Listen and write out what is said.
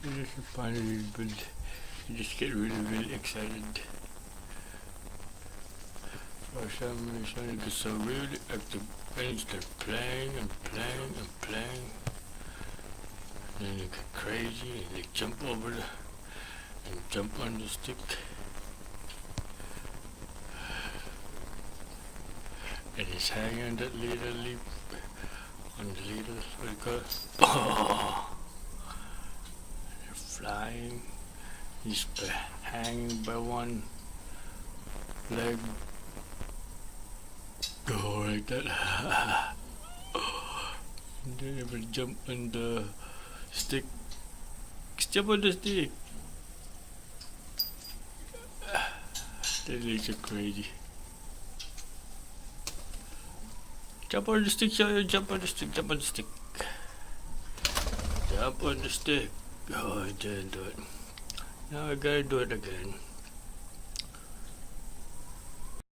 It is finally built. You just get really excited. For some reason it gets so really active and you start playing and playing and playing. And then you get crazy and they jump over and jump on the stick. And it's hanging on that little leaf on the little what do you call it? Oh, they're flying. He's hanging by one leg. Go like that. And then you will jump on the stick. Jump on the stick. That is so crazy. Jump on the stick, jump on the stick, jump on the stick. Jump on the stick. Oh, I didn't do it. Now I gotta do it again.